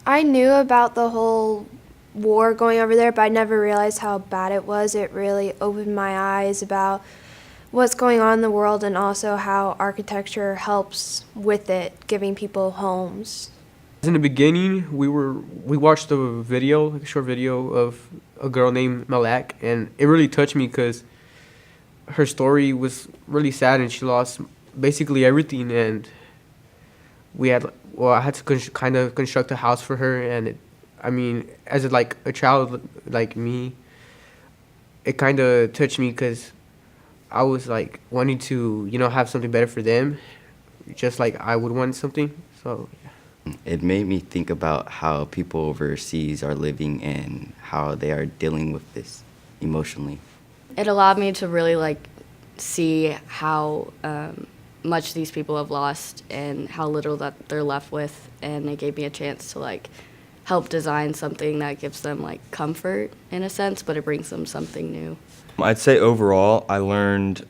I knew about the whole war going over there, but I never realized how bad it was. It really opened my eyes about what's going on in the world and also how architecture helps with it, giving people homes. In the beginning, we watched a video, like a short video of a girl named Malak, and it really touched me because her story was really sad, and she lost basically everything. And I had to kind of construct a house for her, and as like a child like me, it kind of touched me because I was like wanting to, have something better for them, just like I would want something. So. It made me think about how people overseas are living and how they are dealing with this emotionally. It allowed me to really see how much these people have lost and how little that they're left with, and it gave me a chance to help design something that gives them comfort in a sense, but it brings them something new. I'd say overall I learned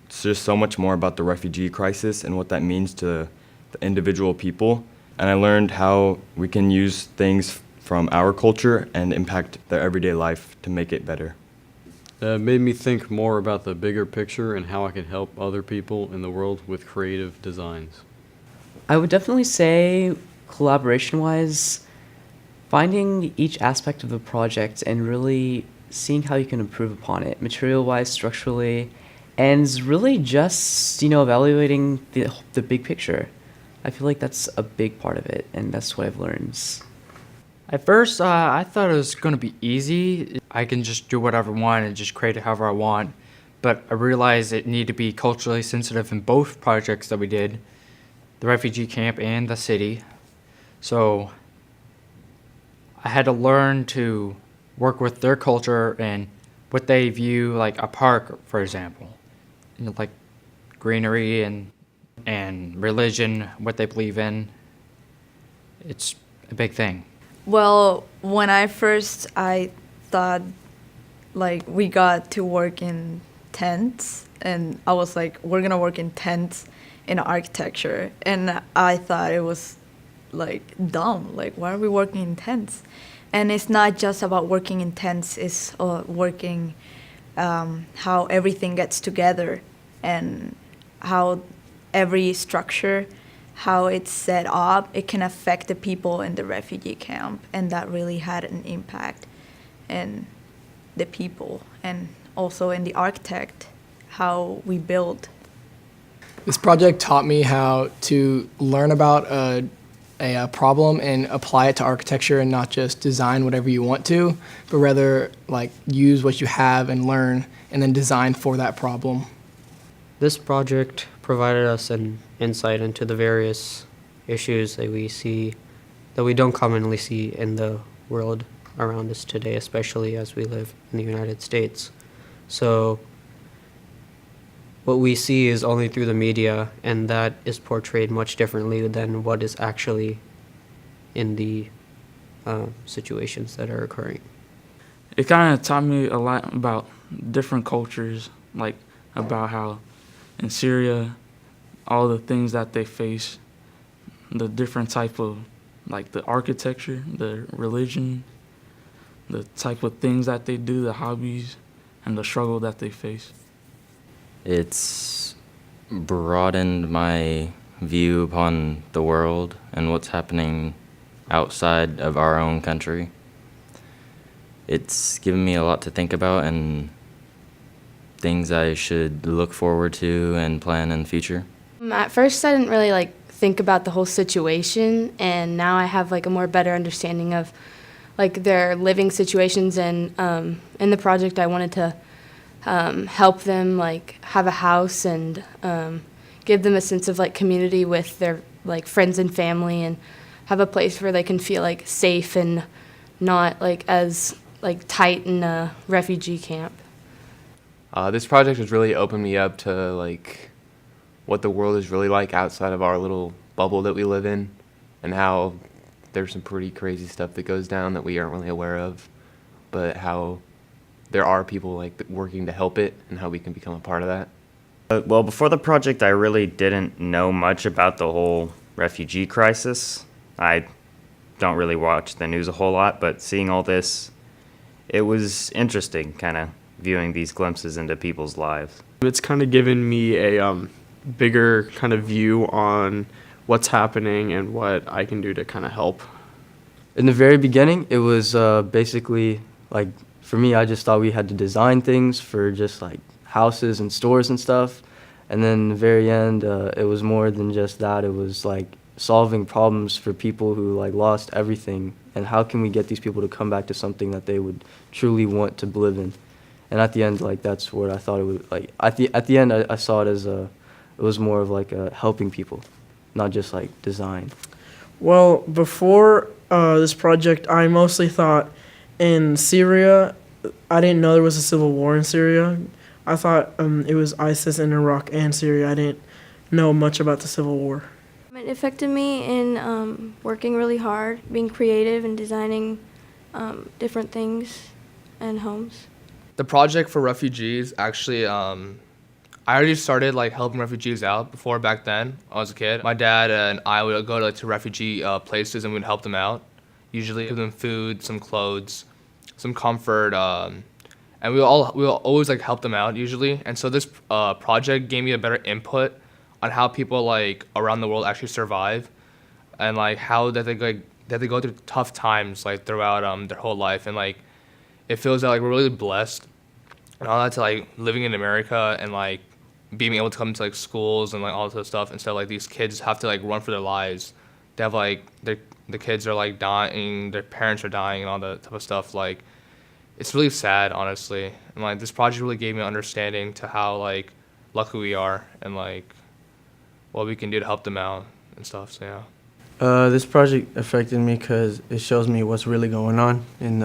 just so much more about the refugee crisis and what that means to the individual people. And I learned how we can use things from our culture and impact their everyday life to make it better. It made me think more about the bigger picture and how I can help other people in the world with creative designs. I would definitely say, collaboration-wise, finding each aspect of the project and really seeing how you can improve upon it, material-wise, structurally, and really just, evaluating the big picture. I feel like that's a big part of it, and that's what I've learned. At first, I thought it was going to be easy. I can just do whatever I want and just create it however I want. But I realized it needed to be culturally sensitive in both projects that we did, the refugee camp and the city. So I had to learn to work with their culture and what they view, like a park, for example. Like greenery and religion, what they believe in. It's a big thing. Well, when I thought we got to work in tents, and I was like, we're gonna work in tents in architecture, and I thought it was dumb. Why are we working in tents? And it's not just about working in tents, it's working how everything gets together and how every structure, how it's set up, it can affect the people in the refugee camp, and that really had an impact in the people and also in the architect, how we build. This project taught me how to learn about a problem and apply it to architecture and not just design whatever you want to, but rather use what you have and learn and then design for that problem. This project provided us an insight into the various issues that we don't commonly see in the world around us today, especially as we live in the United States. So what we see is only through the media, and that is portrayed much differently than what is actually in the situations that are occurring. It kind of taught me a lot about different cultures, about how in Syria, all the things that they face, the different type of, the architecture, the religion, the type of things that they do, the hobbies, and the struggle that they face. It's broadened my view upon the world and what's happening outside of our own country. It's given me a lot to think about and things I should look forward to and plan in the future. At first, I didn't really think about the whole situation, and now I have a more better understanding of their living situations. And in the project, I wanted to help them have a house and give them a sense of community with their friends and family, and have a place where they can feel safe and not as tight in a refugee camp. This project has really opened me up to what the world is really like outside of our little bubble that we live in, and how there's some pretty crazy stuff that goes down that we aren't really aware of, but how there are people working to help it and how we can become a part of that. Well, before the project, I really didn't know much about the whole refugee crisis. I don't really watch the news a whole lot, but seeing all this, it was interesting kind of viewing these glimpses into people's lives. It's kind of given me a bigger kind of view on what's happening and what I can do to kind of help. In the very beginning, it was basically like, for me, I just thought we had to design things for just like houses and stores and stuff. And then in the very end, it was more than just that. It was like solving problems for people who like lost everything, and how can we get these people to come back to something that they would truly want to live in. And at the end, like, that's what I thought it would, like, at the end, I saw it as it was more of like helping people, not just like design. Well, before this project, I mostly thought in Syria. I didn't know there was a civil war in Syria. I thought it was ISIS in Iraq and Syria. I didn't know much about the civil war. It affected me in working really hard, being creative and designing different things and homes. The project for refugees, actually, I already started like helping refugees out before back then. When I was a kid. My dad and I would go to, like, to refugee places and we'd help them out. Usually give them food, some clothes, some comfort, and we'll always like help them out usually. And so this project gave me a better input on how people like around the world actually survive, and like how that they go through tough times like throughout their whole life. And like it feels that like we're really blessed and all that, to like living in America and like being able to come to like schools and like all this stuff, instead of like these kids have to like run for their lives. They have like the kids are like dying, their parents are dying, and all that type of stuff. Like it's really sad, honestly. And like this project really gave me an understanding to how like lucky we are and like what we can do to help them out and stuff. So yeah. This project affected me because it shows me what's really going on in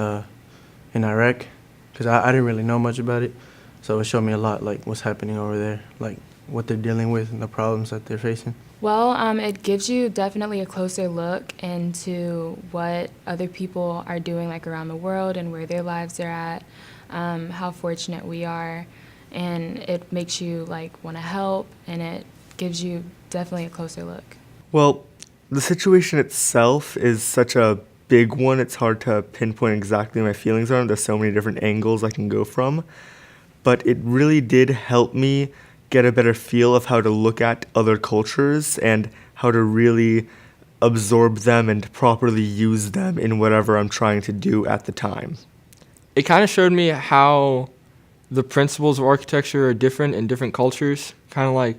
Iraq, because I didn't really know much about it. So it showed me a lot, like what's happening over there, like what they're dealing with and the problems that they're facing. Well, it gives you definitely a closer look into what other people are doing like around the world and where their lives are at, how fortunate we are, and it makes you like want to help, and it gives you definitely a closer look. Well, the situation itself is such a big one, it's hard to pinpoint exactly my feelings on it. There's so many different angles I can go from. But it really did help me get a better feel of how to look at other cultures and how to really absorb them and properly use them in whatever I'm trying to do at the time. It kind of showed me how the principles of architecture are different in different cultures. Kind of like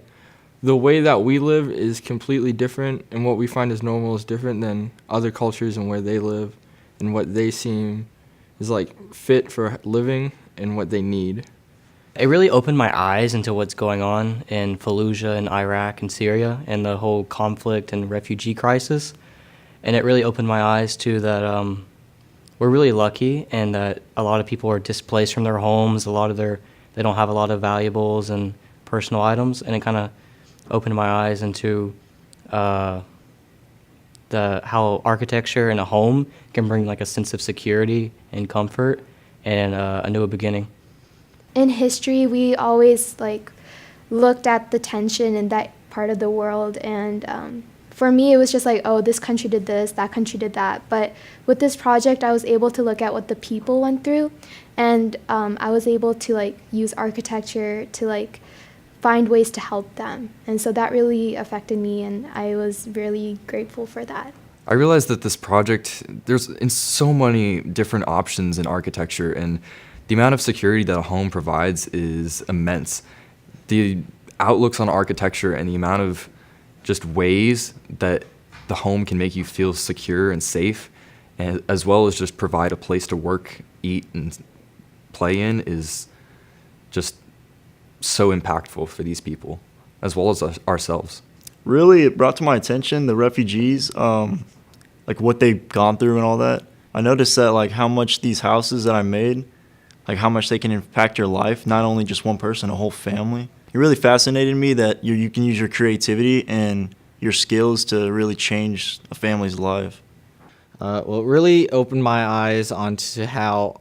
the way that we live is completely different, and what we find as normal is different than other cultures and where they live and what they seem is like fit for living and what they need. It really opened my eyes into what's going on in Fallujah and Iraq and Syria and the whole conflict and refugee crisis. And it really opened my eyes to that we're really lucky, and that a lot of people are displaced from their homes. They don't have a lot of valuables and personal items. And it kind of opened my eyes into how architecture in a home can bring like a sense of security and comfort and a new beginning. In history, we always like looked at the tension in that part of the world, and for me, it was just like, oh, this country did this, that country did that. But with this project, I was able to look at what the people went through, and I was able to like use architecture to like find ways to help them, and so that really affected me, and I was really grateful for that. I realized that this project, there's in so many different options in architecture, and the amount of security that a home provides is immense. The outlooks on architecture and the amount of just ways that the home can make you feel secure and safe, and as well as just provide a place to work, eat, and play in, is just so impactful for these people, as well as ourselves. Really, it brought to my attention the refugees, like what they've gone through and all that. I noticed that like how much these houses that I made, like how much they can impact your life, not only just one person, a whole family. It really fascinated me that you can use your creativity and your skills to really change a family's life. Well, it really opened my eyes onto how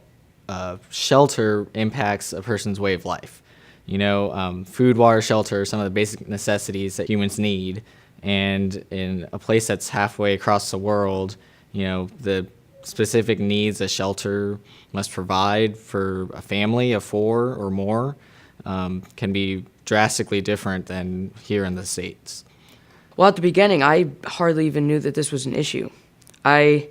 shelter impacts a person's way of life. You know, food, water, shelter are some of the basic necessities that humans need. And in a place that's halfway across the world, the specific needs a shelter must provide for a family of 4 or more can be drastically different than here in the States. Well, at the beginning, I hardly even knew that this was an issue. I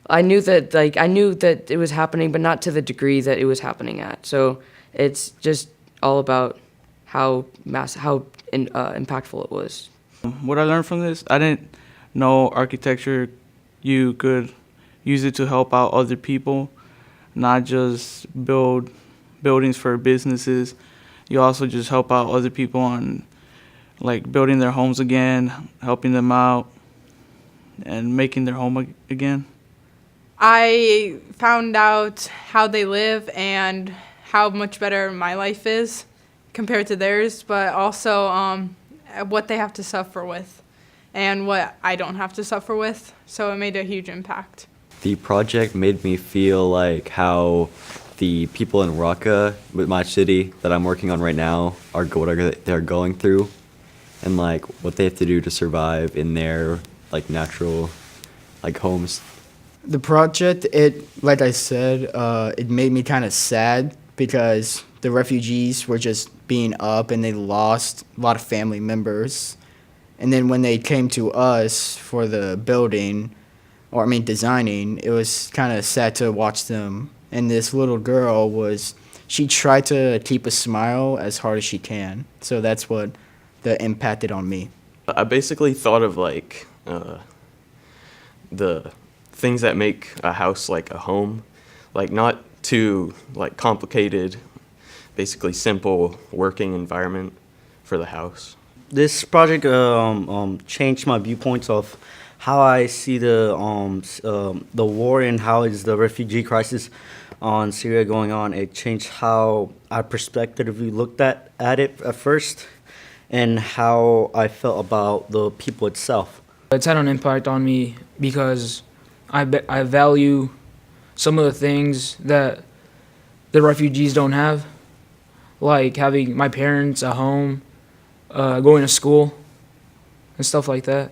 knew that it was happening, but not to the degree that it was happening at. So it's just all about how impactful it was. What I learned from this, I didn't know architecture, you could use it to help out other people, not just build buildings for businesses. You also just help out other people on like building their homes again, helping them out, and making their home again. I found out how they live and how much better my life is compared to theirs, but also what they have to suffer with and what I don't have to suffer with. So it made a huge impact. The project made me feel like how the people in Raqqa, with my city that I'm working on right now, they're going through, and like what they have to do to survive in their like natural like homes. The project, like I said, it made me kind of sad because the refugees were just being up and they lost a lot of family members. And then when they came to us for the building, designing, it was kind of sad to watch them. And this little girl she tried to keep a smile as hard as she can. So that's what impacted on me. I basically thought of like the things that make a house like a home, like not too like complicated, basically simple working environment for the house. This project changed my viewpoints of how I see the war and how is the refugee crisis on Syria going on. It changed how I perspectively looked at it at first, and how I felt about the people itself. It's had an impact on me because I value some of the things that the refugees don't have, like having my parents, a home, going to school, and stuff like that.